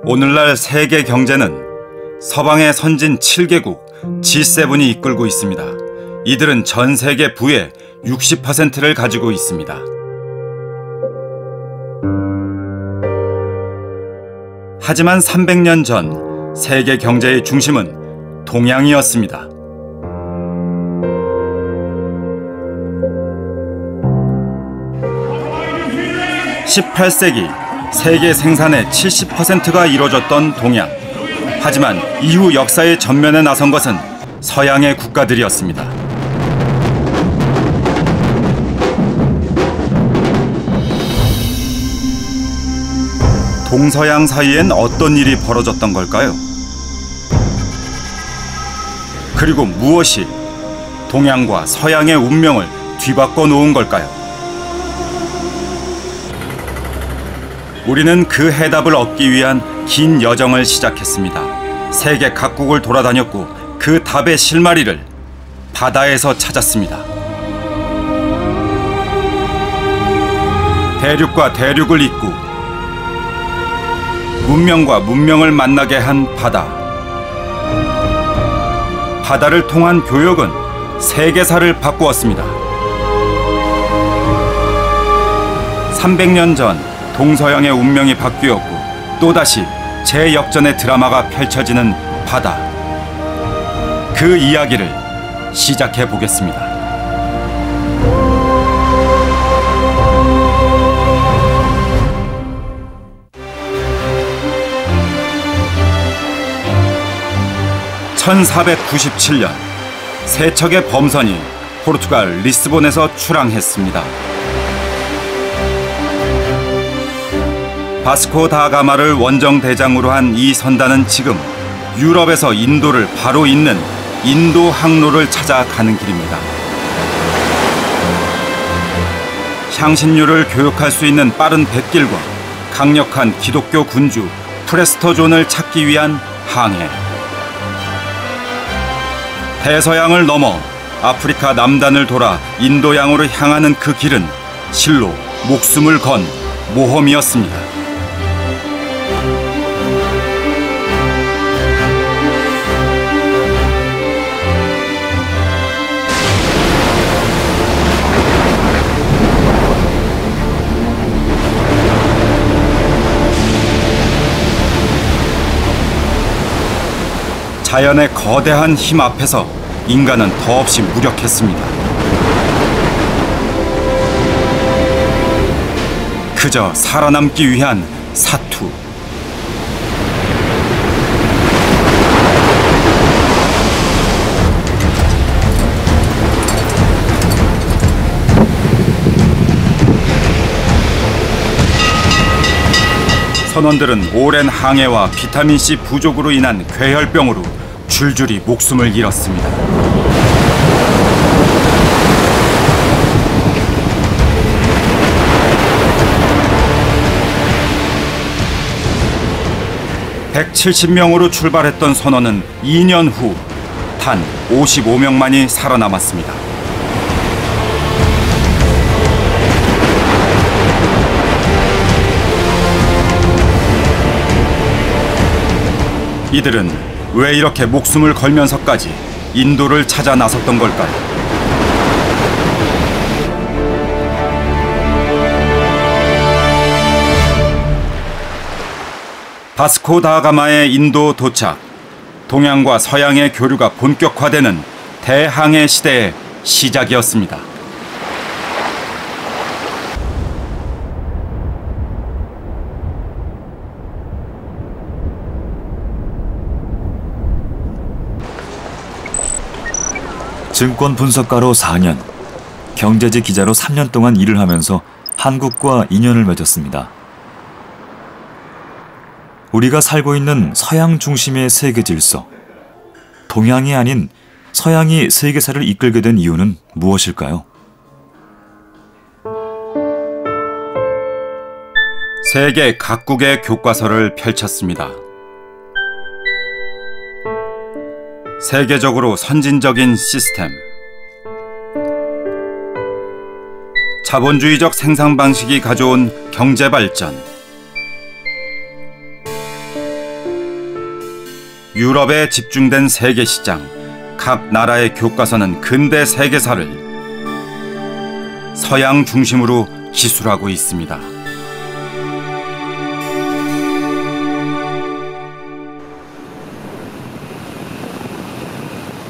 오늘날 세계 경제는 서방의 선진 7개국 G7이 이끌고 있습니다. 이들은 전 세계 부의 60%를 가지고 있습니다. 하지만 300년 전 세계 경제의 중심은 동양이었습니다. 18세기 세계 생산의 70%가 이루어졌던 동양. 하지만 이후 역사의 전면에 나선 것은 서양의 국가들이었습니다. 동서양 사이엔 어떤 일이 벌어졌던 걸까요? 그리고 무엇이 동양과 서양의 운명을 뒤바꿔 놓은 걸까요? 우리는 그 해답을 얻기 위한 긴 여정을 시작했습니다. 세계 각국을 돌아다녔고 그 답의 실마리를 바다에서 찾았습니다. 대륙과 대륙을 잇고 문명과 문명을 만나게 한 바다. 바다를 통한 교역은 세계사를 바꾸었습니다. 300년 전 동서양의 운명이 바뀌었고 또다시 재역전의 드라마가 펼쳐지는 바다. 그 이야기를 시작해 보겠습니다. (1497년) 세 척의 범선이 포르투갈 리스본에서 출항했습니다. 바스코 다 가마를 원정 대장으로 한 이 선단은 지금 유럽에서 인도를 바로 잇는 인도 항로를 찾아가는 길입니다. 향신료를 교역할 수 있는 빠른 뱃길과 강력한 기독교 군주 프레스터 존을 찾기 위한 항해. 대서양을 넘어 아프리카 남단을 돌아 인도양으로 향하는 그 길은 실로 목숨을 건 모험이었습니다. 자연의 거대한 힘 앞에서 인간은 더없이 무력했습니다. 그저 살아남기 위한 사투. 선원들은 오랜 항해와 비타민C 부족으로 인한 괴혈병으로 줄줄이 목숨을 잃었습니다. (170명으로) 출발했던 선원은 2년 후 단 55명만이 살아남았습니다. 이들은 왜 이렇게 목숨을 걸면서까지 인도를 찾아 나섰던 걸까요? 바스코 다 가마의 인도 도착. 동양과 서양의 교류가 본격화되는 대항해 시대의 시작이었습니다. 증권 분석가로 4년, 경제지 기자로 3년 동안 일을 하면서 한국과 인연을 맺었습니다. 우리가 살고 있는 서양 중심의 세계 질서, 동양이 아닌 서양이 세계사를 이끌게 된 이유는 무엇일까요? 세계 각국의 교과서를 펼쳤습니다. 세계적으로 선진적인 시스템, 자본주의적 생산 방식이 가져온 경제 발전, 유럽에 집중된 세계 시장, 각 나라의 교과서는 근대 세계사를 서양 중심으로 기술하고 있습니다.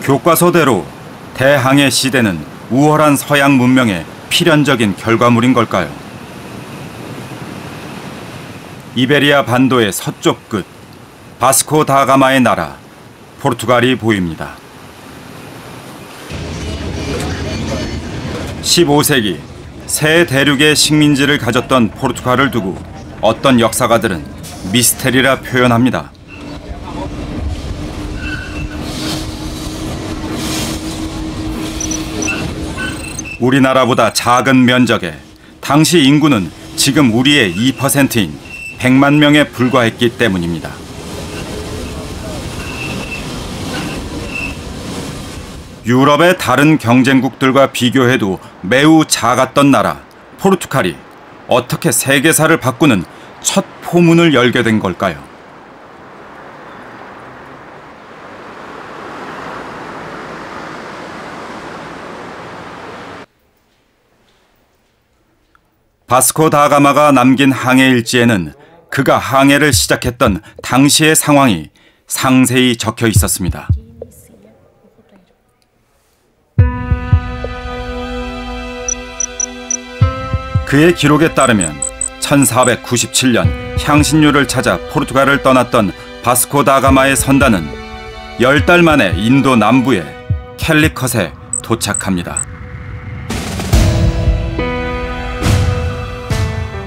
교과서대로 대항해 시대는 우월한 서양 문명의 필연적인 결과물인 걸까요? 이베리아 반도의 서쪽 끝, 바스코 다가마의 나라, 포르투갈이 보입니다. 15세기 새 대륙의 식민지를 가졌던 포르투갈을 두고 어떤 역사가들은 미스테리라 표현합니다. 우리나라보다 작은 면적에 당시 인구는 지금 우리의 2%인 100만 명에 불과했기 때문입니다. 유럽의 다른 경쟁국들과 비교해도 매우 작았던 나라 포르투갈이 어떻게 세계사를 바꾸는 첫 포문을 열게 된 걸까요? 바스코 다가마가 남긴 항해 일지에는 그가 항해를 시작했던 당시의 상황이 상세히 적혀 있었습니다. 그의 기록에 따르면 1497년 향신료를 찾아 포르투갈을 떠났던 바스코 다가마의 선단은 10달 만에 인도 남부의 캘리컷에 도착합니다.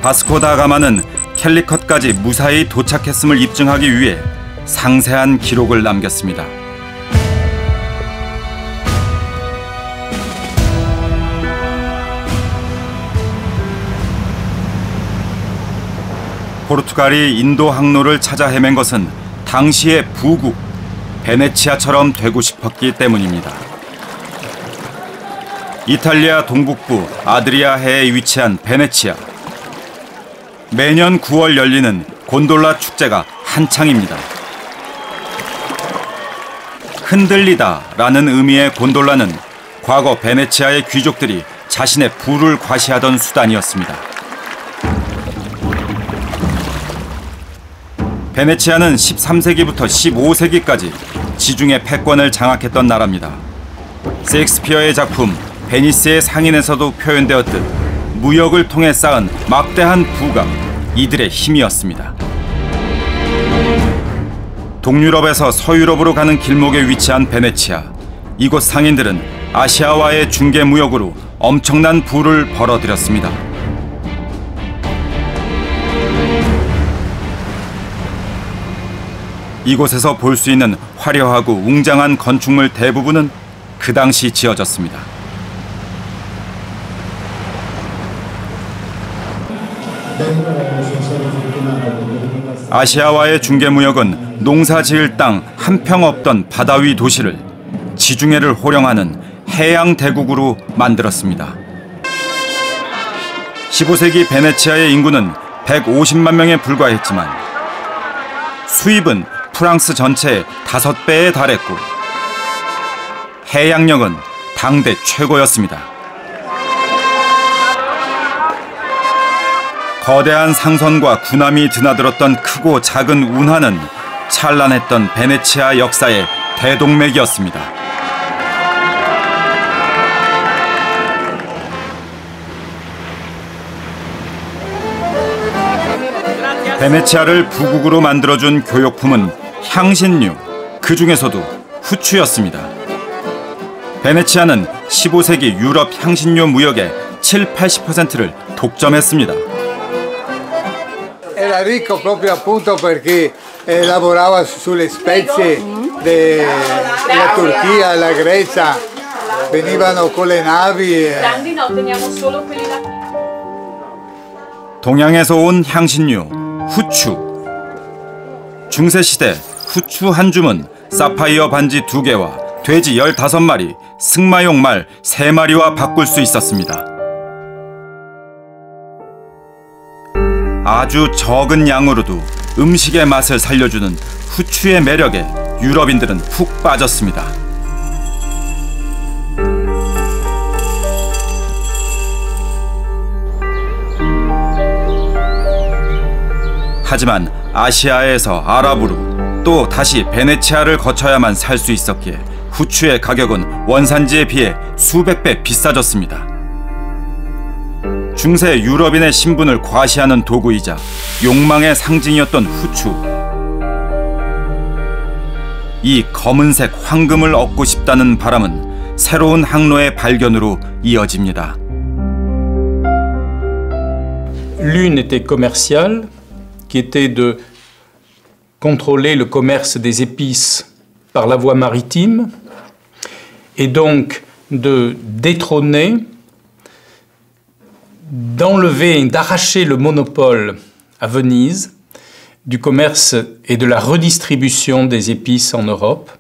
바스코 다가마는 캘리컷까지 무사히 도착했음을 입증하기 위해 상세한 기록을 남겼습니다. 포르투갈이 인도 항로를 찾아 헤맨 것은 당시의 부국 베네치아처럼 되고 싶었기 때문입니다. 이탈리아 동북부 아드리아해에 위치한 베네치아. 매년 9월 열리는 곤돌라 축제가 한창입니다. 흔들리다라는 의미의 곤돌라는 과거 베네치아의 귀족들이 자신의 부를 과시하던 수단이었습니다. 베네치아는 13세기부터 15세기까지 지중해 패권을 장악했던 나라입니다. 셰익스피어의 작품 베니스의 상인에서도 표현되었듯 무역을 통해 쌓은 막대한 부가 이들의 힘이었습니다. 동유럽에서 서유럽으로 가는 길목에 위치한 베네치아. 이곳 상인들은 아시아와의 중개 무역으로 엄청난 부를 벌어들였습니다. 이곳에서 볼 수 있는 화려하고 웅장한 건축물 대부분은 그 당시 지어졌습니다. 아시아와의 중개무역은 농사 지을 땅 한 평 없던 바다 위 도시를 지중해를 호령하는 해양 대국으로 만들었습니다. 15세기 베네치아의 인구는 150만 명에 불과했지만 수입은 프랑스 전체의 5배에 달했고 해양력은 당대 최고였습니다. 거대한 상선과 군함이 드나들었던 크고 작은 운하는 찬란했던 베네치아 역사의 대동맥이었습니다. 베네치아를 부국으로 만들어준 교역품은 향신료, 그 중에서도 후추였습니다. 베네치아는 15세기 유럽 향신료 무역의 7-80%를 독점했습니다. Era ricco proprio appunto perché lavorava sulle spezie della Turchia, la Grecia, venivano con le navi. 동양에서 온 향신료, 후추. 중세시대 후추 한 줌은 사파이어 반지 2개와 돼지 15마리, 승마용 말 3마리와 바꿀 수 있었습니다. 아주 적은 양으로도 음식의 맛을 살려주는 후추의 매력에 유럽인들은 푹 빠졌습니다. 하지만 아시아에서 아랍으로 또 다시 베네치아를 거쳐야만 살 수 있었기에 후추의 가격은 원산지에 비해 수백 배 비싸졌습니다. 중세 유럽인의 신분을 과시하는 도구이자 욕망의 상징이었던 후추. 이 검은색 황금을 얻고 싶다는 바람은 새로운 항로의 발견으로 이어집니다. L'une était commerciale, qui était de contrôler le commerce des épices par la voie maritime et donc de détrôner, d'enlever, d'arracher le monopole à Venise du commerce et de la redistribution des épices en Europe.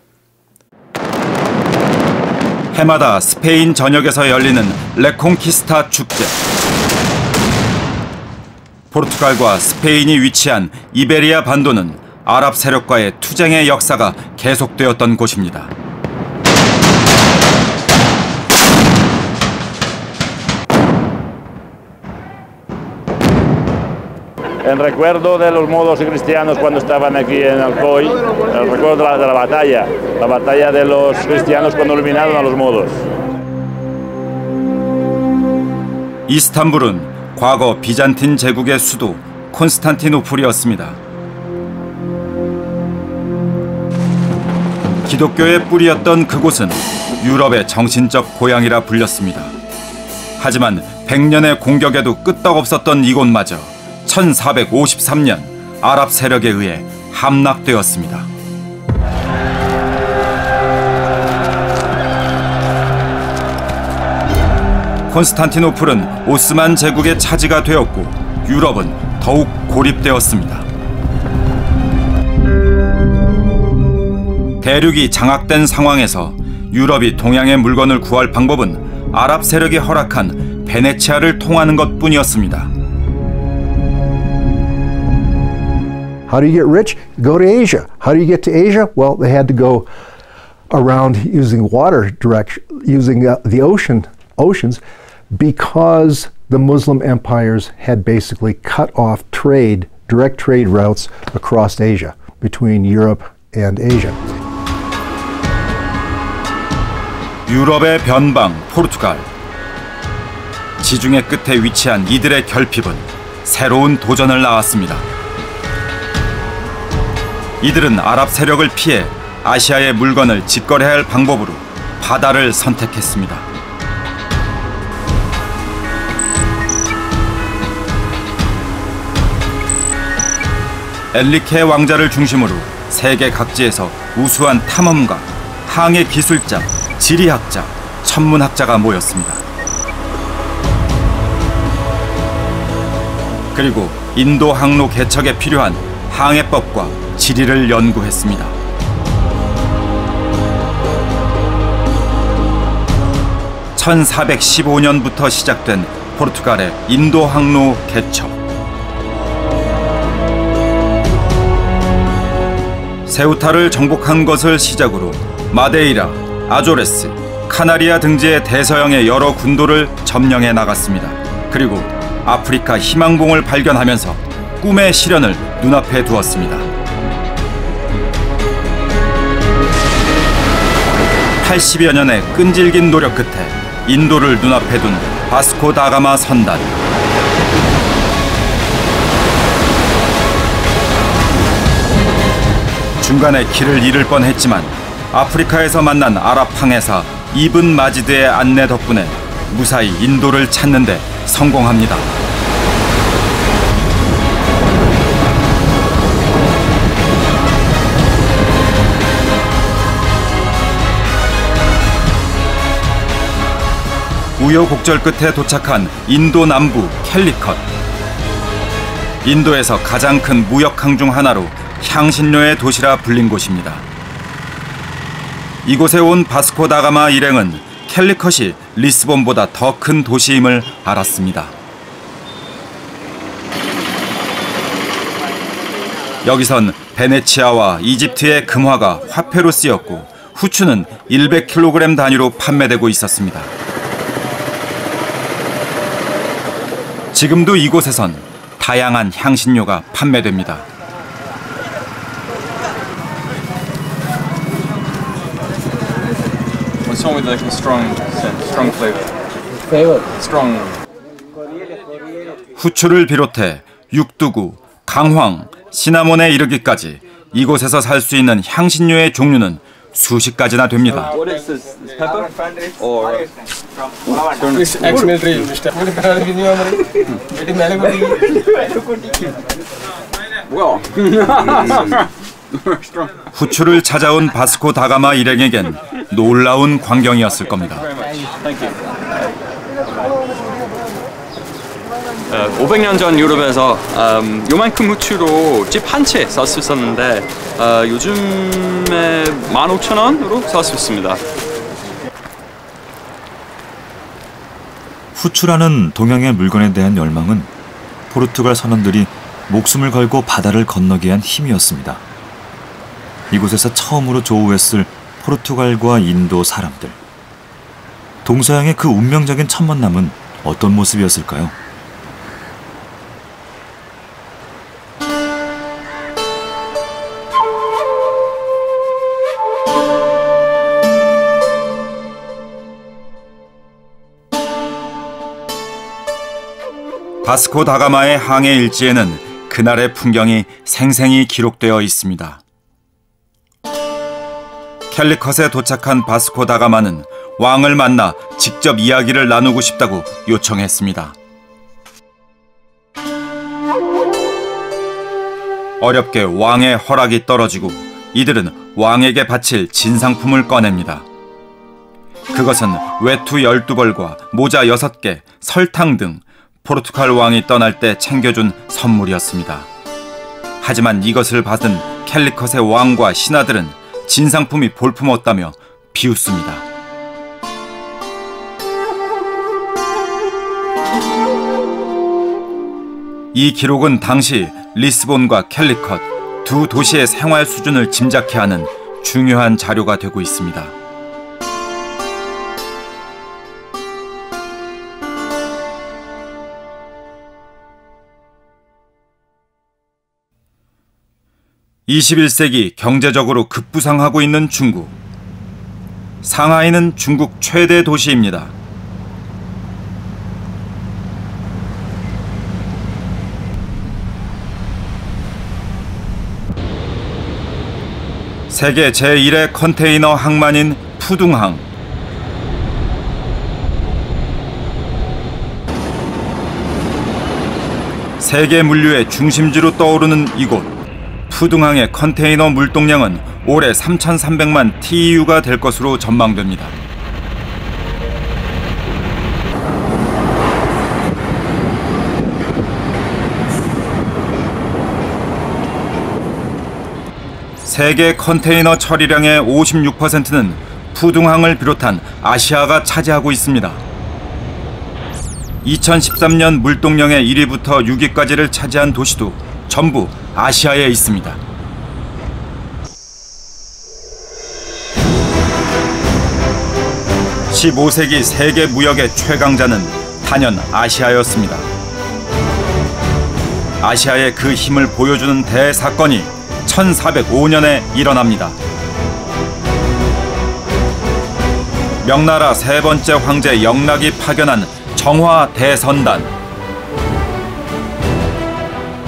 해마다 스페인 전역에서 열리는 레콩키스타 축제. 포르투갈과 스페인이 위치한 이베리아 반도는 아랍 세력과의 투쟁의 역사가 계속되었던 곳입니다. En recuerdo de los modos cristianos cuando estaban aquí en Alcoy, el recuerdo de la batalla de los cristianos cuando eliminaron a los modos. 이스탄불은 과거 비잔틴 제국의 수도 콘스탄티노플이었습니다. 기독교의 뿌리였던 그곳은 유럽의 정신적 고향이라 불렸습니다. 하지만 100년의 공격에도 끄떡없었던 이곳마저 1453년 아랍 세력에 의해 함락되었습니다. 콘스탄티노플은 오스만 제국의 차지가 되었고 유럽은 더욱 고립되었습니다. 대륙이 장악된 상황에서 유럽이 동양의 물건을 구할 방법은 아랍 세력이 허락한 베네치아를 통하는 것뿐이었습니다. How do you get rich? Go to Asia. How do you get to Asia? Well, they had to go around using water direction, using the oceans, because the Muslim empires had basically cut off trade, direct trade routes across Asia, between Europe and Asia. 유럽의 변방 포르투갈. 지중해 끝에 위치한 이들의 결핍은 새로운 도전을 낳았습니다. 이들은 아랍 세력을 피해 아시아의 물건을 직거래해야 할 방법으로 바다를 선택했습니다. 엘리케 왕자를 중심으로 세계 각지에서 우수한 탐험가, 항해 기술자, 지리학자, 천문학자가 모였습니다. 그리고 인도 항로 개척에 필요한 항해법과 지리를 연구했습니다. (1415년부터) 시작된 포르투갈의 인도 항로 개척. 세우타를 정복한 것을 시작으로 마데이라, 아조레스, 카나리아 등지의 대서양의 여러 군도를 점령해 나갔습니다. 그리고 아프리카 희망봉을 발견하면서 꿈의 실현을 눈앞에 두었습니다. 80여 년의 끈질긴 노력 끝에 인도를 눈앞에 둔 바스코 다가마 선단. 중간에 길을 잃을 뻔했지만 아프리카에서 만난 아랍 항해사 이븐 마지드의 안내 덕분에 무사히 인도를 찾는 데 성공합니다. 우여곡절 끝에 도착한 인도 남부 캘리컷. 인도에서 가장 큰 무역항 중 하나로 향신료의 도시라 불린 곳입니다. 이곳에 온 바스코 다가마 일행은 캘리컷이 리스본보다 더 큰 도시임을 알았습니다. 여기선 베네치아와 이집트의 금화가 화폐로 쓰였고 후추는 100kg 단위로 판매되고 있었습니다. 지금도 이곳에선 다양한 향신료가 판매됩니다. What's wrong with the strong flavor? Strong. 후추를 비롯해 육두구, 강황, 시나몬에 이르기까지 이곳에서 살 수 있는 향신료의 종류는 수십 가지나 됩니다. What is this? Pepper? Or 후추를 찾아온 바스코 다가마 일행에겐 놀라운 광경이었을 겁니다. 500년 전 유럽에서 요만큼 후추로 집 한 채 살 수 있었는데 요즘에 15,000원으로 살 수 있습니다. 후추라는 동양의 물건에 대한 열망은 포르투갈 선원들이 목숨을 걸고 바다를 건너게 한 힘이었습니다. 이곳에서 처음으로 조우했을 포르투갈과 인도 사람들. 동서양의 그 운명적인 첫 만남은 어떤 모습이었을까요? 바스코 다가마의 항해 일지에는 그날의 풍경이 생생히 기록되어 있습니다. 캘리컷에 도착한 바스코 다가마는 왕을 만나 직접 이야기를 나누고 싶다고 요청했습니다. 어렵게 왕의 허락이 떨어지고 이들은 왕에게 바칠 진상품을 꺼냅니다. 그것은 외투 12벌과 모자 6개, 설탕 등 포르투갈 왕이 떠날 때 챙겨준 선물이었습니다. 하지만 이것을 받은 캘리컷의 왕과 신하들은 진상품이 볼품없다며 비웃습니다. 이 기록은 당시 리스본과 캘리컷 두 도시의 생활 수준을 짐작케 하는 중요한 자료가 되고 있습니다. (21세기) 경제적으로 급부상하고 있는 중국. 상하이는 중국 최대 도시입니다. 세계 제1의 컨테이너 항만인 푸둥항. 세계 물류의 중심지로 떠오르는 이곳. 푸둥항의 컨테이너 물동량은 올해 3,300만 TEU가 될 것으로 전망됩니다. 세계 컨테이너 처리량의 56%는 푸둥항을 비롯한 아시아가 차지하고 있습니다. 2013년 물동량의 1위부터 6위까지를 차지한 도시도 전부 아시아에 있습니다. (15세기) 세계 무역의 최강자는 단연 아시아였습니다. 아시아의 그 힘을 보여주는 대사건이 1405년에 일어납니다. 명나라 세 번째 황제 영락이 파견한 정화 대선단.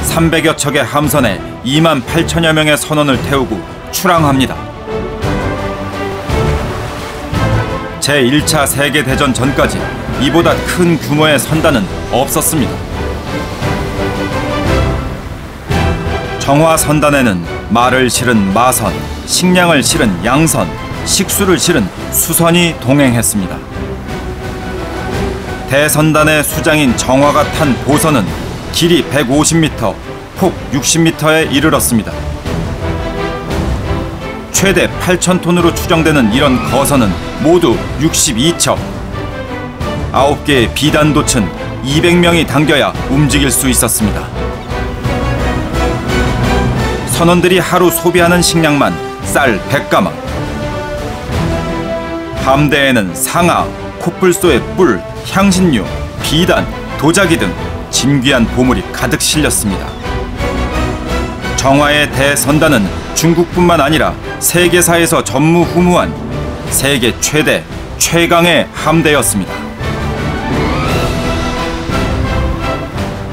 300여 척의 함선에 28,000여 명의 선원을 태우고 출항합니다. 제1차 세계대전 전까지 이보다 큰 규모의 선단은 없었습니다. 정화 선단에는 말을 실은 마선, 식량을 실은 양선, 식수를 실은 수선이 동행했습니다. 대선단의 수장인 정화가 탄 보선은 길이 150m, 폭 60m에 이르렀습니다. 최대 8,000톤으로 추정되는 이런 거선은 모두 62척. 9개의 비단도층 200명이 당겨야 움직일 수 있었습니다. 선원들이 하루 소비하는 식량만 쌀 100가마. 함대에는 상아, 코뿔소의 뿔, 향신료, 비단, 도자기 등 진귀한 보물이 가득 실렸습니다. 정화의 대선단은 중국뿐만 아니라 세계사에서 전무후무한 세계 최대, 최강의 함대였습니다.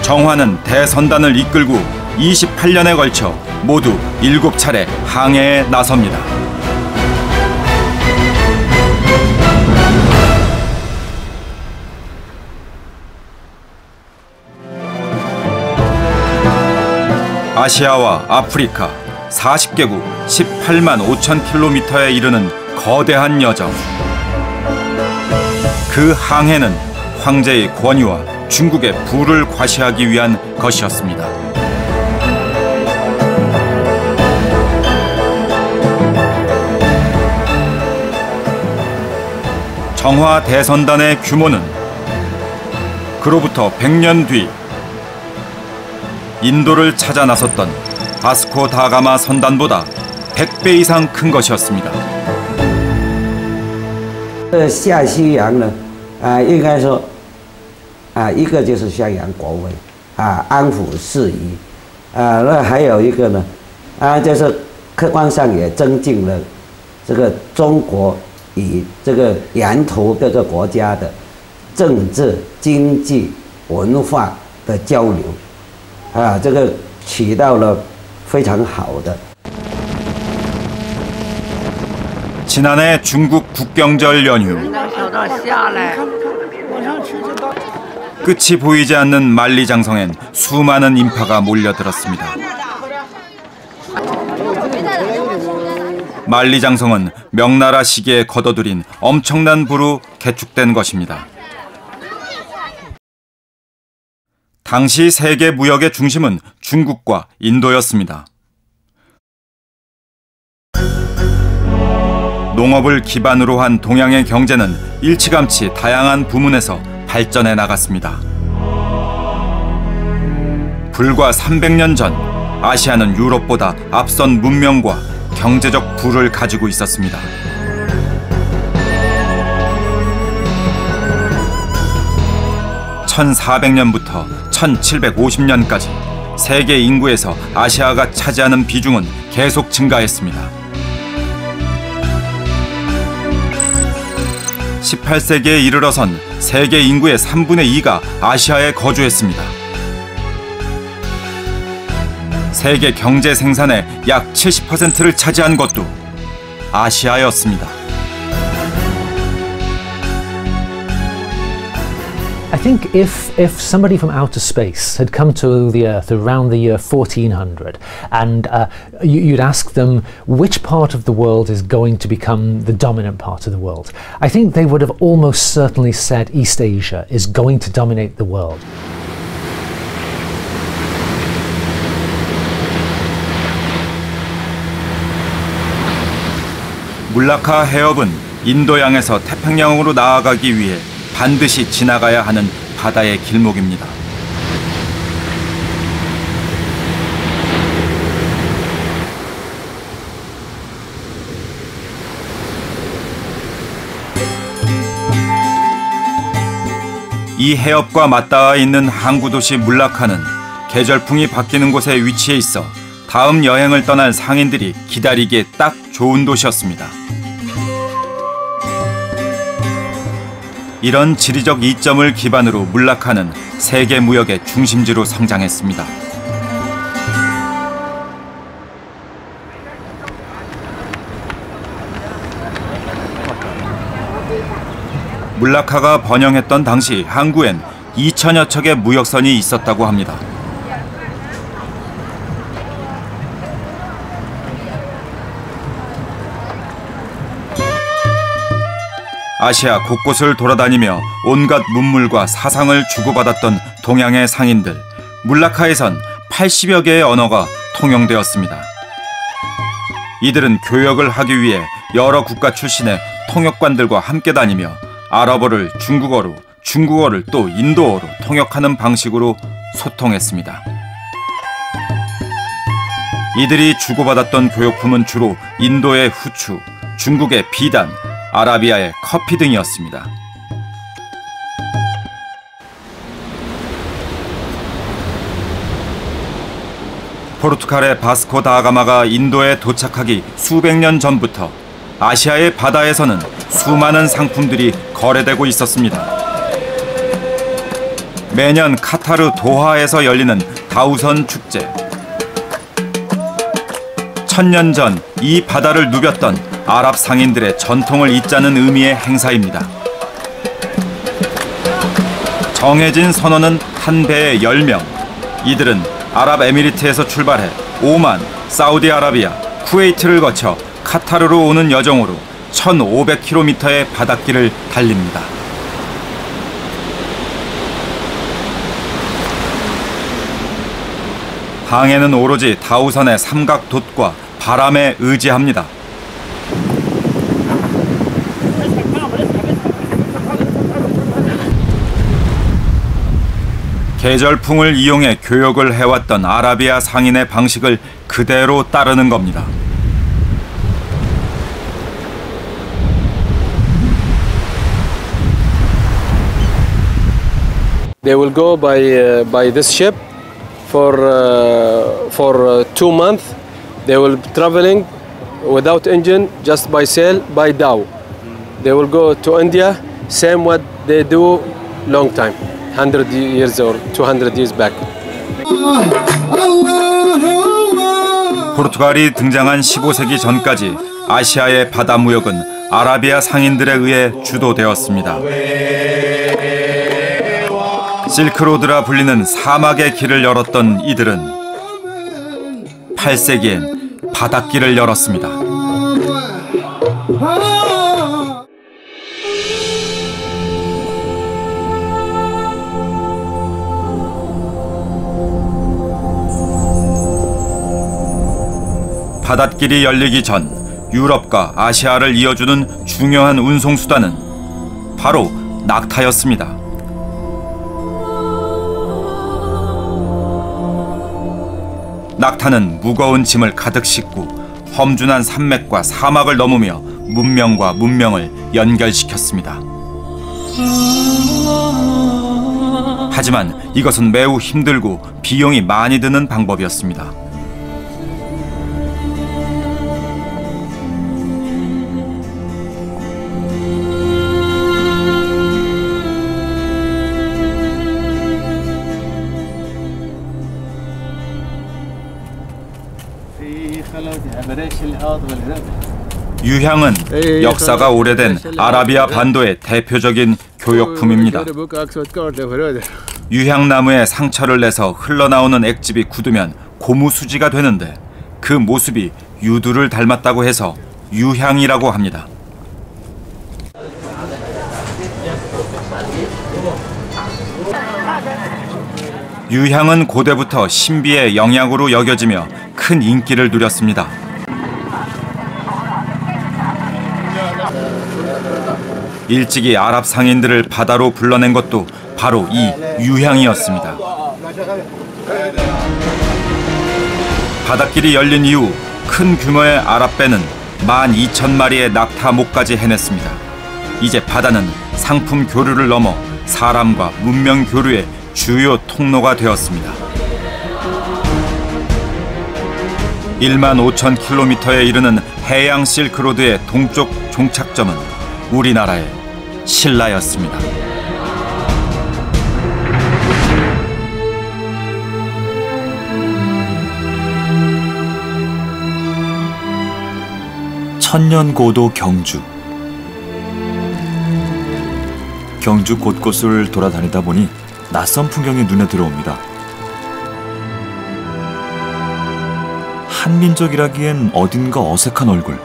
정화는 대선단을 이끌고 28년에 걸쳐 모두 7차례 항해에 나섭니다. 아시아와 아프리카 40개국 18만 5천 킬로미터에 이르는 거대한 여정. 그 항해는 황제의 권위와 중국의 부를 과시하기 위한 것이었습니다. 정화 대선단의 규모는 그로부터 100년 뒤 인도를 찾아 나섰던 바스코 다가마 선단보다 100배 이상 큰 것이었습니다. 下西洋呢，应该说，一个就是宣扬国威，安抚事宜，那还有一个呢，就是客观上也增进了这个中国与这个沿途各个国家的政治、经济、文化的交流，这个起到了非常好的。 지난해 중국 국경절 연휴. 끝이 보이지 않는 만리장성엔 수많은 인파가 몰려들었습니다. 만리장성은 명나라 시기에 거둬들인 엄청난 부로 개축된 것입니다. 당시 세계 무역의 중심은 중국과 인도였습니다. 농업을 기반으로 한 동양의 경제는 일찌감치 다양한 부문에서 발전해 나갔습니다. 불과 300년 전 아시아는 유럽보다 앞선 문명과 경제적 부를 가지고 있었습니다. (1400년부터) 1750년까지 세계 인구에서 아시아가 차지하는 비중은 계속 증가했습니다. 18세기에 이르러선 세계 인구의 3분의 2가 아시아에 거주했습니다. 세계 경제 생산의 약 70%를 차지한 것도 아시아였습니다. I think if somebody from outer space had come to the Earth around the year 1400 and you'd ask them which part of the world is going to become the dominant part of the world, I think they would have almost certainly said East Asia is going to dominate the world. 물라카 해협은 인도양에서 태평양으로 나아가기 위해 반드시 지나가야 하는 바다의 길목입니다. 이 해협과 맞닿아 있는 항구 도시 물라카는 계절풍이 바뀌는 곳에 위치해 있어 다음 여행을 떠날 상인들이 기다리기에 딱 좋은 도시였습니다. 이런 지리적 이점을 기반으로 물라카는 세계 무역의 중심지로 성장했습니다. 물라카가 번영했던 당시 항구엔 2000여 척의 무역선이 있었다고 합니다. 아시아 곳곳을 돌아다니며 온갖 문물과 사상을 주고받았던 동양의 상인들, 물라카에선 80여 개의 언어가 통용되었습니다. 이들은 교역을 하기 위해 여러 국가 출신의 통역관들과 함께 다니며 아랍어를 중국어로, 중국어를 또 인도어로 통역하는 방식으로 소통했습니다. 이들이 주고받았던 교역품은 주로 인도의 후추, 중국의 비단, 아라비아의 커피 등이었습니다. 포르투갈의 바스코 다가마가 인도에 도착하기 수백 년 전부터 아시아의 바다에서는 수많은 상품들이 거래되고 있었습니다. 매년 카타르 도하에서 열리는 다우선 축제. 1000년 전 이 바다를 누볐던 아랍 상인들의 전통을 잇자는 의미의 행사입니다. 정해진 선원은 한 배에 10명. 이들은 아랍에미리트에서 출발해 오만, 사우디아라비아, 쿠웨이트를 거쳐 카타르로 오는 여정으로 1500km의 바닷길을 달립니다. 항해는 오로지 다우선의 삼각돛과 바람에 의지합니다. 계절풍을 이용해 교역을 해왔던 아라비아 상인의 방식을 그대로 따르는 겁니다. They will go by this ship for 2 months. They will be traveling without engine, just by sail, by dhow. They will go to India, same what they do long time, 100 years or 200 years back. 포르투갈이 등장한 15세기 전까지 아시아의 바다 무역은 아라비아 상인들에 의해 주도되었습니다. 실크로드라 불리는 사막의 길을 열었던 이들은 8세기엔 바닷길을 열었습니다. 바닷길이 열리기 전 유럽과 아시아를 이어주는 중요한 운송수단은 바로 낙타였습니다. 낙타는 무거운 짐을 가득 싣고 험준한 산맥과 사막을 넘으며 문명과 문명을 연결시켰습니다. 하지만 이것은 매우 힘들고 비용이 많이 드는 방법이었습니다. 유향은 역사가 오래된 아라비아 반도의 대표적인 교역품입니다. 유향나무에 상처를 내서 흘러나오는 액즙이 굳으면 고무수지가 되는데 그 모습이 유두를 닮았다고 해서 유향이라고 합니다. 유향은 고대부터 신비의 영약으로 여겨지며 큰 인기를 누렸습니다. 일찍이 아랍 상인들을 바다로 불러낸 것도 바로 이 유향이었습니다. 바닷길이 열린 이후 큰 규모의 아랍배는 12,000마리의 낙타 목까지 해냈습니다. 이제 바다는 상품 교류를 넘어 사람과 문명 교류의 주요 통로가 되었습니다. 15,000km에 이르는 해양 실크로드의 동쪽 종착점은 우리나라의 신라였습니다. 천년고도 경주. 경주 곳곳을 돌아다니다 보니 낯선 풍경이 눈에 들어옵니다. 한민족이라기엔 어딘가 어색한 얼굴.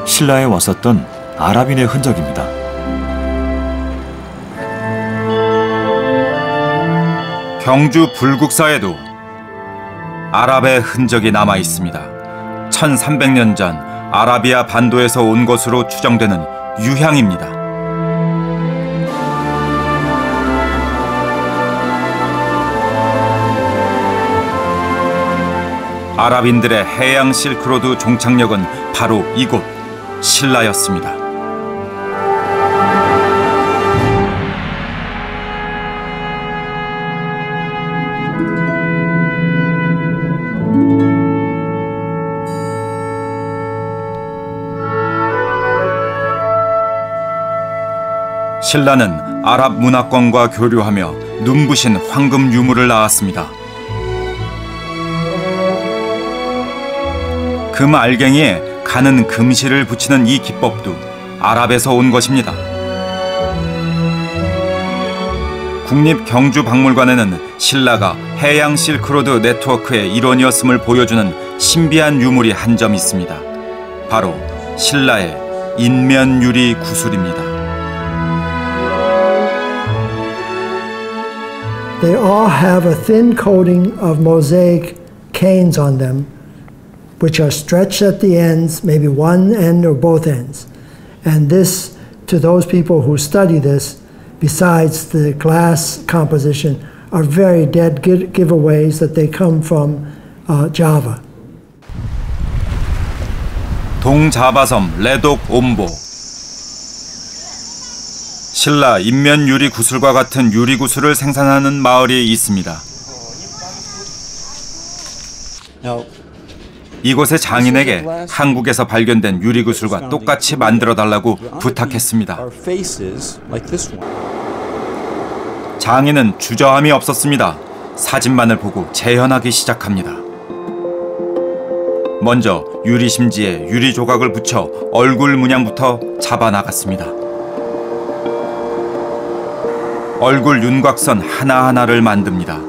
신라에 왔었던 아랍인의 흔적입니다. 경주 불국사에도 아랍의 흔적이 남아 있습니다. 1300년 전 아라비아 반도에서 온 것으로 추정되는 유향입니다. 아랍인들의 해양 실크로드 종착역은 바로 이곳 신라였습니다. 신라는 아랍 문화권과 교류하며 눈부신 황금 유물을 낳았습니다. 금 알갱이에 가는 금실을 붙이는 이 기법도 아랍에서 온 것입니다. 국립경주박물관에는 신라가 해양 실크로드 네트워크의 일원이었음을 보여주는 신비한 유물이 한 점 있습니다. 바로 신라의 인면유리 구슬입니다. They all have a thin coating of mosaic canes on them, which are stretched at the ends, maybe one end or both ends. And this, to those people who study this, besides the glass composition, are very dead giveaways that they come from Java. 동자바섬 레독 옴보. 신라 인면 유리 구슬과 같은 유리 구슬을 생산하는 마을이 있습니다. 이곳의 장인에게 한국에서 발견된 유리 구슬과 똑같이 만들어 달라고 부탁했습니다. 장인은 주저함이 없었습니다. 사진만을 보고 재현하기 시작합니다. 먼저 유리 심지에 유리 조각을 붙여 얼굴 문양부터 잡아 나갔습니다. 얼굴 윤곽선 하나하나를 만듭니다.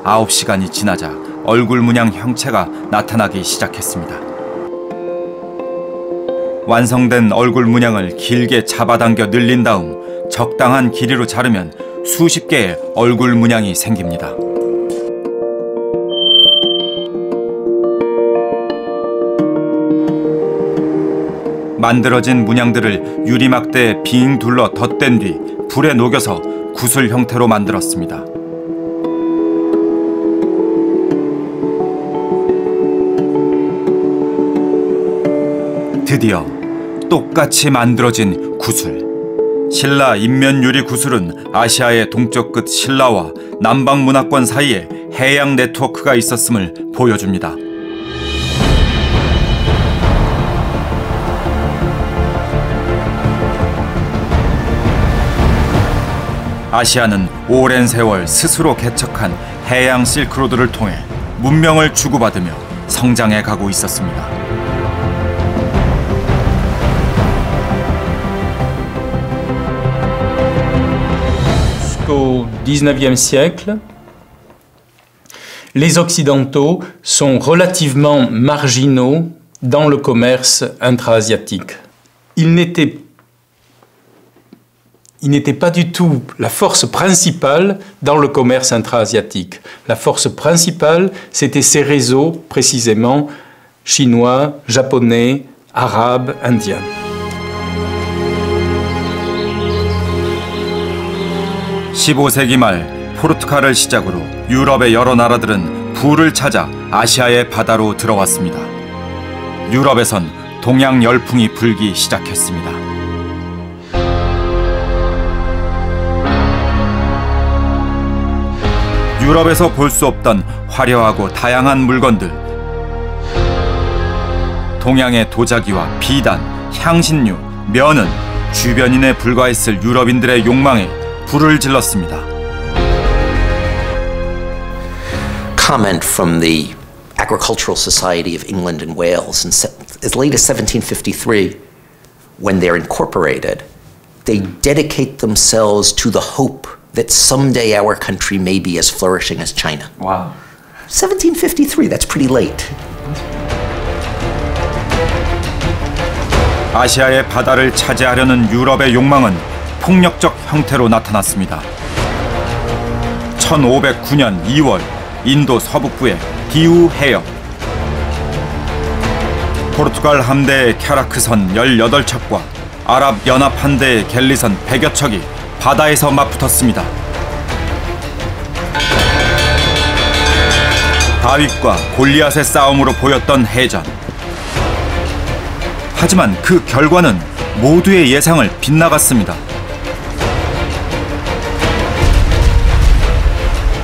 9시간이 지나자 얼굴 문양 형체가 나타나기 시작했습니다. 완성된 얼굴 문양을 길게 잡아당겨 늘린 다음 적당한 길이로 자르면 수십 개의 얼굴 문양이 생깁니다. 만들어진 문양들을 유리막대에 빙 둘러 덧댄 뒤 불에 녹여서 구슬 형태로 만들었습니다. 드디어 똑같이 만들어진 구슬. 신라 인면유리 구슬은 아시아의 동쪽 끝 신라와 남방 문화권 사이에 해양 네트워크가 있었음을 보여줍니다. 아시아는 오랜 세월 스스로 개척한 해양 실크로드를 통해 문명을 주고받으며 성장해 가고 있었습니다. Jusqu'au XIXe siècle, les Occidentaux sont relativement marginaux dans le commerce intra-asiatique. Ils n'étaient pas du tout la force principale dans le commerce intra-asiatique. La force principale, c'était ces réseaux, précisément, chinois, japonais, arabes, indiens. (15세기) 말 포르투갈을 시작으로 유럽의 여러 나라들은 부를 찾아 아시아의 바다로 들어왔습니다. 유럽에선 동양 열풍이 불기 시작했습니다. 유럽에서 볼 수 없던 화려하고 다양한 물건들, 동양의 도자기와 비단, 향신료, 면은 주변인에 불과했을 유럽인들의 욕망에 불을 질렀습니다. Comment from the Agricultural Society of England and Wales in as late as 1753, when they're incorporated, they dedicate themselves to the hope that someday our country may be as flourishing as China. Wow. 1753, that's pretty late. 아시아의 바다를 차지하려는 유럽의 욕망은 폭력적 형태로 나타났습니다. 1509년 2월 인도 서북부의 디우 해협. 포르투갈 함대의 캐라크선 18척과 아랍 연합 함대의 갤리선 100여 척이 바다에서 맞붙었습니다. 다윗과 골리앗의 싸움으로 보였던 해전. 하지만 그 결과는 모두의 예상을 빗나갔습니다.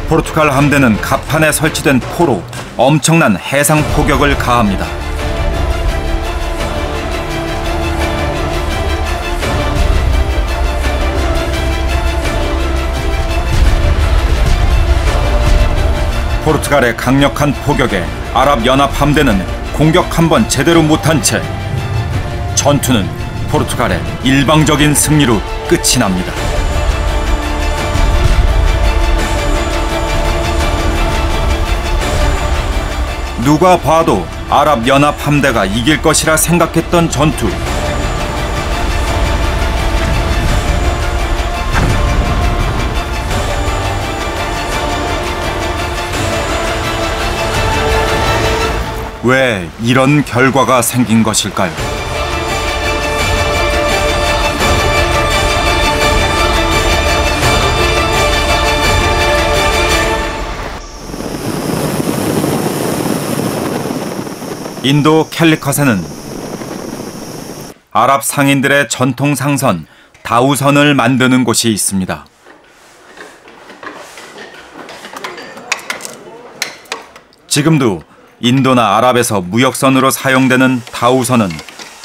포르투갈 함대는 갑판에 설치된 포로 엄청난 해상 포격을 가합니다. 포르투갈의 강력한 포격에 아랍 연합 함대는 공격 한 번 제대로 못한 채 전투는 포르투갈의 일방적인 승리로 끝이 납니다. 누가 봐도 아랍 연합 함대가 이길 것이라 생각했던 전투. 왜 이런 결과가 생긴 것일까요? 인도 캘리컷에는 아랍 상인들의 전통 상선 다우선을 만드는 곳이 있습니다. 지금도 인도나 아랍에서 무역선으로 사용되는 다우선은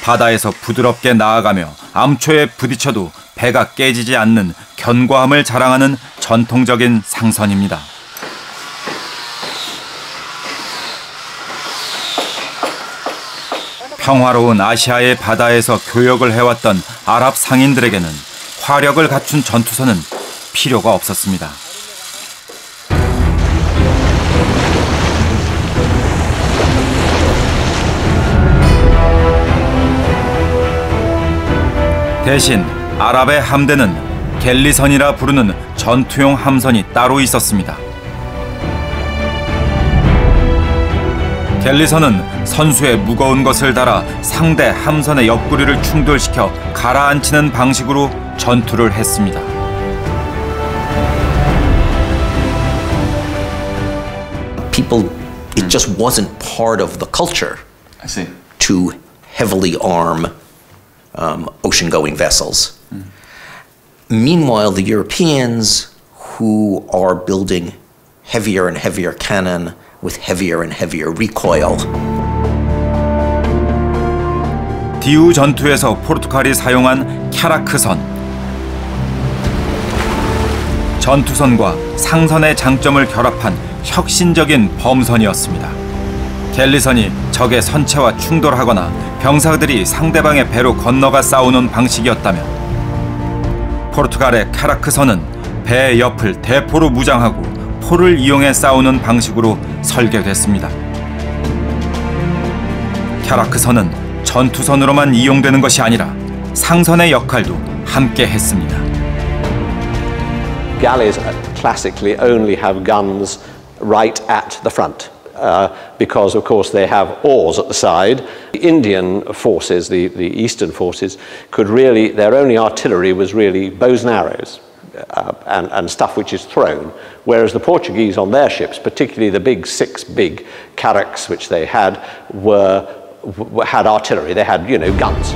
바다에서 부드럽게 나아가며 암초에 부딪혀도 배가 깨지지 않는 견고함을 자랑하는 전통적인 상선입니다. 평화로운 아시아의 바다에서 교역을 해왔던 아랍 상인들에게는 화력을 갖춘 전투선은 필요가 없었습니다. 대신 아랍의 함대는 갤리선이라 부르는 전투용 함선이 따로 있었습니다. 갤리선은 선수의 무거운 것을 달아 상대 함선의 옆구리를 충돌시켜 가라앉히는 방식으로 전투를 했습니다. People, it just wasn't part of the culture to heavily arm ocean-going vessels. Meanwhile, the Europeans, who are building heavier and heavier cannon with heavier and heavier recoil. 디우 전투에서 포르투갈이 사용한 캬라크선. 전투선과 상선의 장점을 결합한 혁신적인 범선이었습니다. 갤리선이 적의 선체와 충돌하거나 병사들이 상대방의 배로 건너가 싸우는 방식이었다면 포르투갈의 캬라크선은 배의 옆을 대포로 무장하고 포를 이용해 싸우는 방식으로 설계됐습니다. 캬라크선은 전투선으로만 이용되는 것이 아니라 상선의 역할도 함께 했습니다. Galleys classically only have guns right at the front. Because, of course, they have oars at the side. The Indian forces, the eastern forces, could really, their only artillery was really bows and arrows and stuff which is thrown. Whereas the Portuguese on their ships, particularly the six big carracks which they had artillery. They had, guns.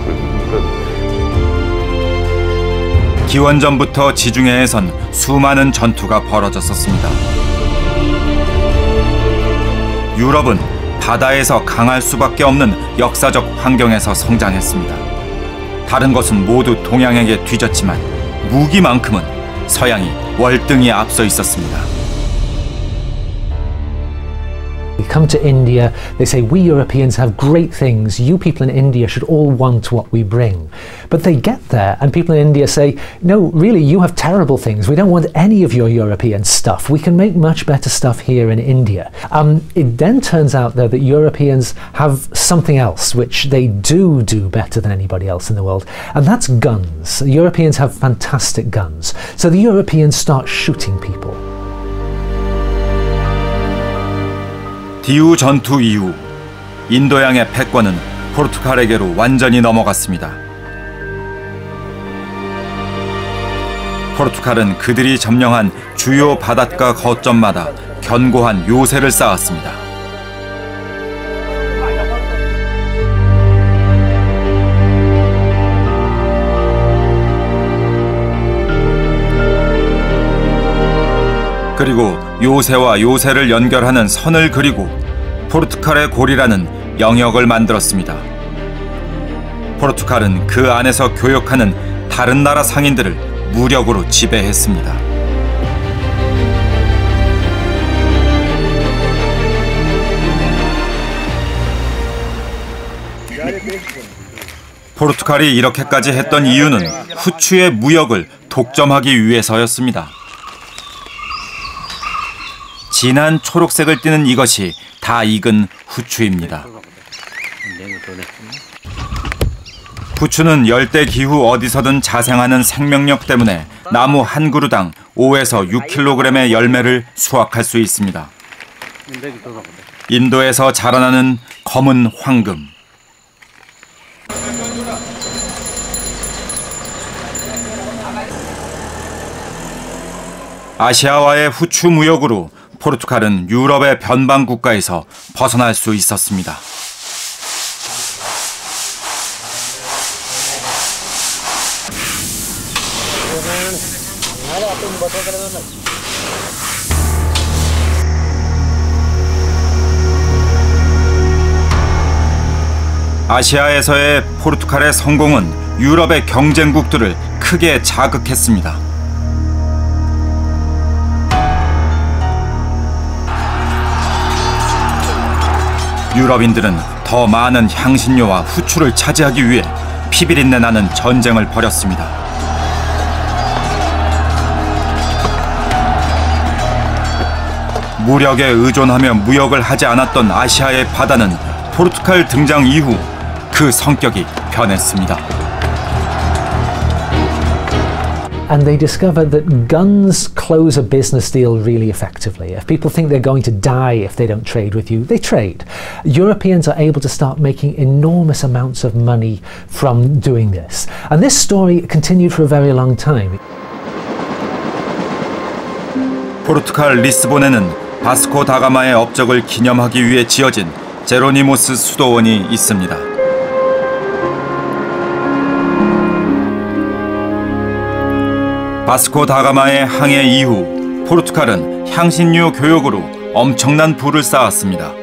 기원전부터 지중해에선 수많은 전투가 벌어졌었습니다. 유럽은 바다에서 강할 수밖에 없는 역사적 환경에서 성장했습니다. 다른 것은 모두 동양에게 뒤졌지만 무기만큼은 서양이 월등히 앞서 있었습니다. You come to India, they say, we Europeans have great things. You people in India should all want what we bring. But they get there and people in India say, no, really, you have terrible things. We don't want any of your European stuff. We can make much better stuff here in India. It then turns out, though, that Europeans have something else which they do better than anybody else in the world, and that's guns. Europeans have fantastic guns. So the Europeans start shooting people. 디우 전투 이후 인도양의 패권은 포르투갈에게로 완전히 넘어갔습니다. 포르투갈은 그들이 점령한 주요 바닷가 거점마다 견고한 요새를 쌓았습니다. 그리고 요새와 요새를 연결하는 선을 그리고 포르투갈의 고리라는 영역을 만들었습니다. 포르투갈은 그 안에서 교역하는 다른 나라 상인들을 무력으로 지배했습니다. 포르투갈이 이렇게까지 했던 이유는 후추의 무역을 독점하기 위해서였습니다. 진한 초록색을 띠는 이것이 다 익은 후추입니다. 후추는 열대 기후 어디서든 자생하는 생명력 때문에 나무 한 그루당 5에서 6kg의 열매를 수확할 수 있습니다. 인도에서 자라나는 검은 황금. 아시아와의 후추 무역으로 포르투갈은 유럽의 변방 국가에서 벗어날 수 있었습니다. 아시아에서의 포르투갈의 성공은 유럽의 경쟁국들을 크게 자극했습니다. 유럽인들은 더 많은 향신료와 후추를 차지하기 위해 피비린내 나는 전쟁을 벌였습니다. 무력에 의존하며 무역을 하지 않았던 아시아의 바다는 포르투갈 등장 이후 그 성격이 변했습니다. And they discovered that guns close a business deal really effectively. If people think they're going to die if they don't trade with you, they trade. Europeans are able to start making enormous amounts of money from doing this. And this story continued for a very long time. 포르투갈 리스본에는 바스코 다가마의 업적을 기념하기 위해 지어진 제로니모스 수도원이 있습니다. 바스코 다가마의 항해 이후 포르투갈은 향신료 교역으로 엄청난 부를 쌓았습니다.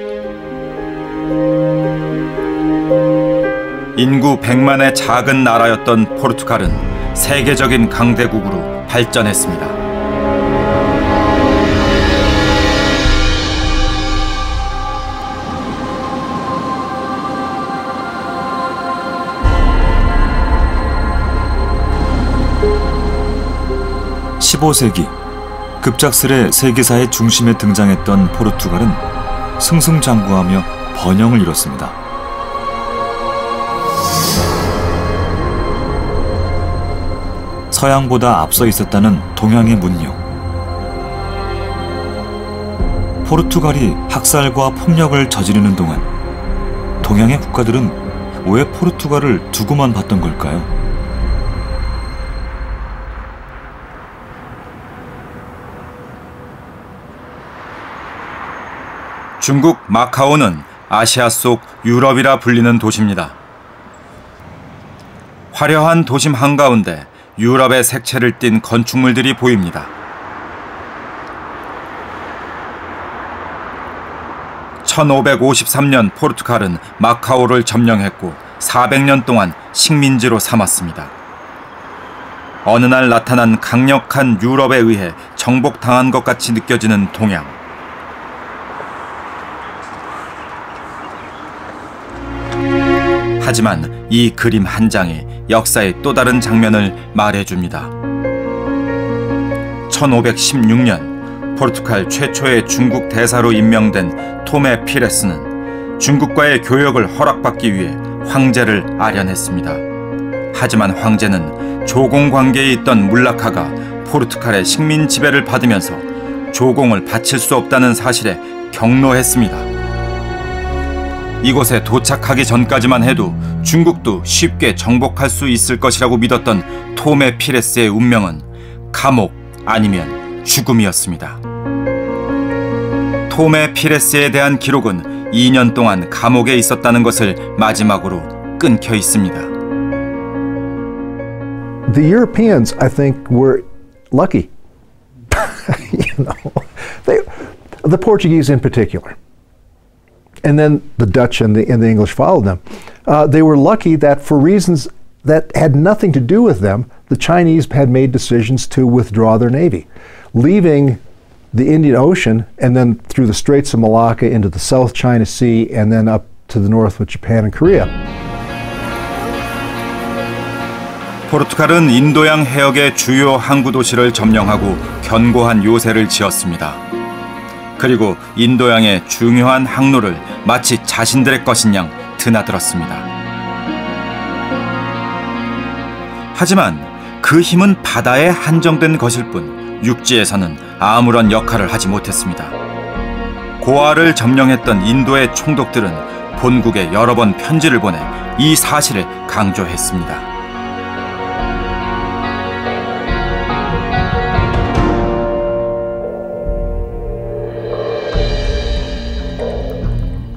인구 100만의 작은 나라였던 포르투갈은 세계적인 강대국으로 발전했습니다. (15세기) 급작스레 세계사의 중심에 등장했던 포르투갈은 승승장구하며 번영을 이뤘습니다. 서양보다 앞서 있었다는 동양의 문명. 포르투갈이 학살과 폭력을 저지르는 동안 동양의 국가들은 왜 포르투갈을 두고만 봤던 걸까요? 중국 마카오는 아시아 속 유럽이라 불리는 도시입니다. 화려한 도심 한가운데 유럽의 색채를 띤 건축물들이 보입니다. 1553년 포르투갈은 마카오를 점령했고 400년 동안 식민지로 삼았습니다. 어느 날 나타난 강력한 유럽에 의해 정복당한 것 같이 느껴지는 동양. 하지만 이 그림 한 장이 역사의 또 다른 장면을 말해줍니다. 1516년 포르투갈 최초의 중국 대사로 임명된 토메 피레스는 중국과의 교역을 허락받기 위해 황제를 아련했습니다. 하지만 황제는 조공 관계에 있던 물라카가 포르투갈의 식민 지배를 받으면서 조공을 바칠 수 없다는 사실에 경로했습니다. 이곳에 도착하기 전까지만 해도 중국도 쉽게 정복할 수 있을 것이라고 믿었던 토메 피레스의 운명은 감옥 아니면 죽음이었습니다. 토메 피레스에 대한 기록은 2년 동안 감옥에 있었다는 것을 마지막으로 끊겨 있습니다. The Europeans, I think, were lucky. You know. The Portuguese in particular. And then the Dutch and the English followed them. They were lucky that for reasons that had nothing to do with them, the Chinese had made decisions to withdraw their navy, leaving the Indian Ocean and then through the Straits of Malacca into the South China Sea and then up to the north with Japan and Korea. 포르투갈은 인도양 해역의 주요 항구 도시를 점령하고 견고한 요새를 지었습니다. 그리고 인도양의 중요한 항로를 마치 자신들의 것인 양 드나들었습니다. 하지만 그 힘은 바다에 한정된 것일 뿐 육지에서는 아무런 역할을 하지 못했습니다. 고아를 점령했던 인도의 총독들은 본국에 여러 번 편지를 보내 이 사실을 강조했습니다.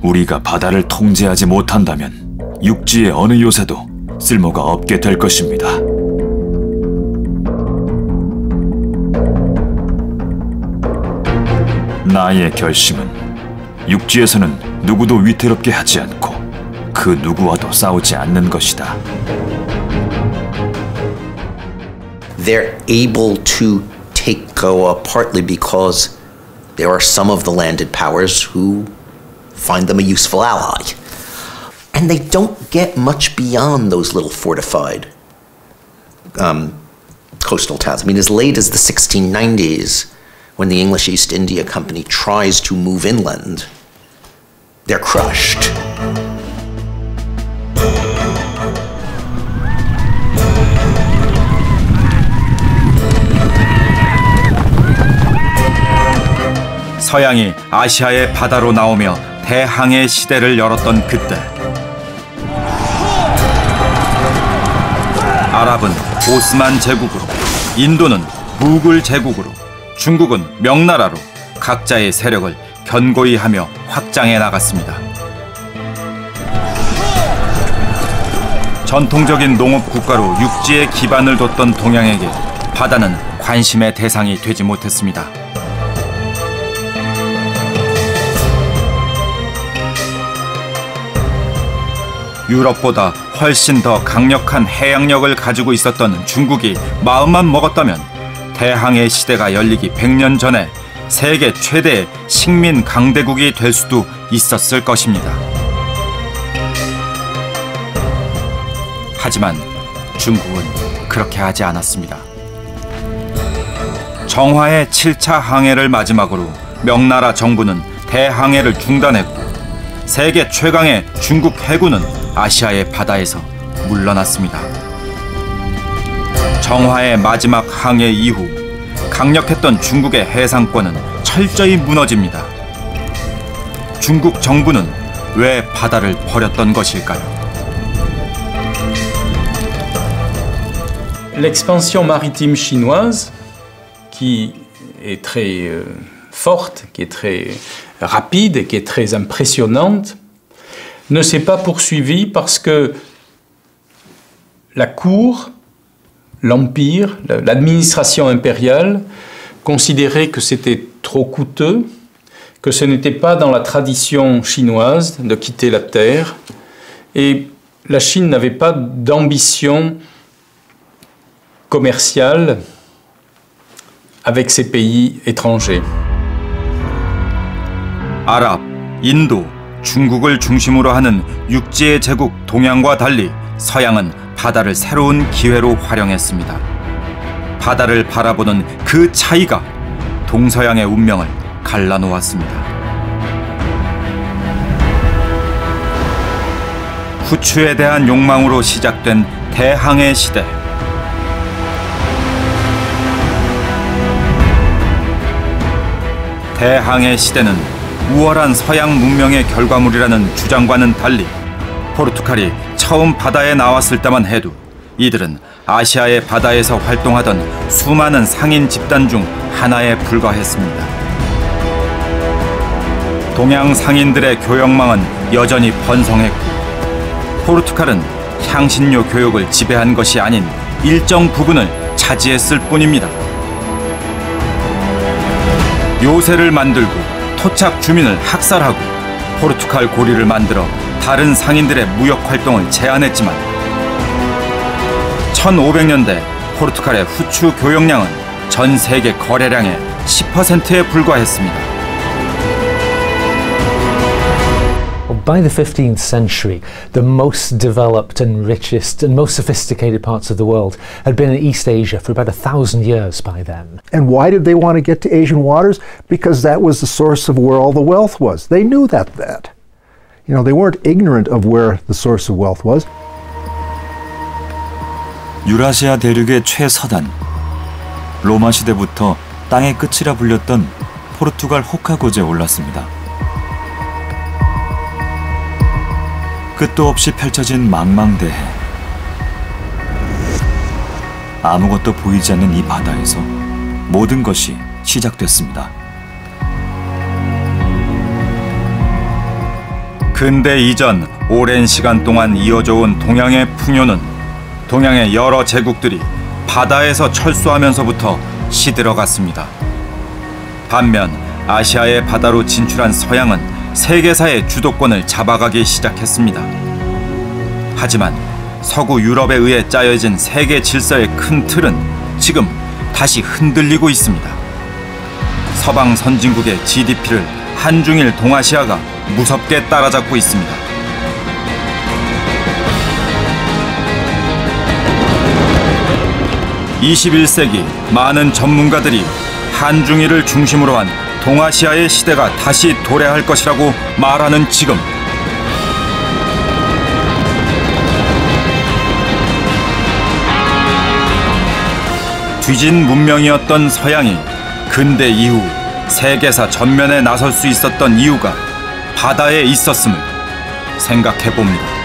우리가 바다를 통제하지 못한다면 육지의 어느 요새도 쓸모가 없게 될 것입니다. 나의 결심은 육지에서는 누구도 위태롭게 하지 않고 그 누구와도 싸우지 않는 것이다. They're able to take Goa partly because there are some of the landed powers who find them a useful ally. And they don't get much beyond those little fortified coastal towns. I mean, as late as the 1690s, when the English East India Company tries to move inland, they're crushed. 서양이 아시아의 바다로 나오며 대항해 시대를 열었던 그때 아랍은 오스만 제국으로, 인도는 무굴 제국으로, 중국은 명나라로 각자의 세력을 견고히 하며 확장해 나갔습니다. 전통적인 농업 국가로 육지에 기반을 뒀던 동양에게 바다는 관심의 대상이 되지 못했습니다. 유럽보다 훨씬 더 강력한 해양력을 가지고 있었던 중국이 마음만 먹었다면 대항해 시대가 열리기 100년 전에 세계 최대의 식민 강대국이 될 수도 있었을 것입니다. 하지만 중국은 그렇게 하지 않았습니다. 정화의 7차 항해를 마지막으로 명나라 정부는 대항해를 중단했고 세계 최강의 중국 해군은 아시아의 바다에서 물러났습니다. 정화의 마지막 항해 이후 강력했던 중국의 해상권은 철저히 무너집니다. 중국 정부는 왜 바다를 버렸던 것일까요? L'expansion maritime chinoise, qui est très forte, qui est très rapide, qui est très impressionnante, ne s'est pas poursuivie parce que la cour, l'empire, l'administration impériale considérait que c'était trop coûteux, que ce n'était pas dans la tradition chinoise de quitter la terre, et la Chine n'avait pas d'ambition commerciale avec ces pays étrangers. 아랍, 인도, 중국을 중심으로 하는 육지의 제국 동양과 달리 서양은 바다를 새로운 기회로 활용했습니다. 바다를 바라보는 그 차이가 동서양의 운명을 갈라놓았습니다. 후추에 대한 욕망으로 시작된 대항해 시대. 대항해 시대는 우월한 서양 문명의 결과물이라는 주장과는 달리 포르투갈이 처음 바다에 나왔을 때만 해도 이들은 아시아의 바다에서 활동하던 수많은 상인 집단 중 하나에 불과했습니다. 동양 상인들의 교역망은 여전히 번성했고 포르투갈은 향신료 교역을 지배한 것이 아닌 일정 부분을 차지했을 뿐입니다. 요새를 만들고 토착 주민을 학살하고 포르투갈 고리를 만들어 다른 상인들의 무역 활동을 제한했지만 1500년대 포르투갈의 후추 교역량은 전 세계 거래량의 10%에 불과했습니다. By the 15th century, the most developed and richest and most sophisticated parts of the world had been in East Asia for about 1,000 years by then. And why did they want to get to Asian waters? Because that was the source of where all the wealth was. They knew that. You know, they weren't ignorant of where the source of wealth was. 유라시아 대륙의 최서단, 로마 시대부터 땅의 끝이라 불렸던 포르투갈 호카고즈에 올랐습니다. 끝도 없이 펼쳐진 망망대해. 아무것도 보이지 않는 이 바다에서 모든 것이 시작됐습니다. 근대 이전 오랜 시간 동안 이어져 온 동양의 풍요는 동양의 여러 제국들이 바다에서 철수하면서부터 시들어갔습니다. 반면 아시아의 바다로 진출한 서양은 세계사의 주도권을 잡아가기 시작했습니다. 하지만 서구 유럽에 의해 짜여진 세계 질서의 큰 틀은 지금 다시 흔들리고 있습니다. 서방 선진국의 GDP를 한중일 동아시아가 무섭게 따라잡고 있습니다. 21세기 많은 전문가들이 한중일을 중심으로 한 동아시아의 시대가 다시 도래할 것이라고 말하는 지금, 뒤진 문명이었던 서양이 근대 이후 세계사 전면에 나설 수 있었던 이유가 바다에 있었음을 생각해 봅니다.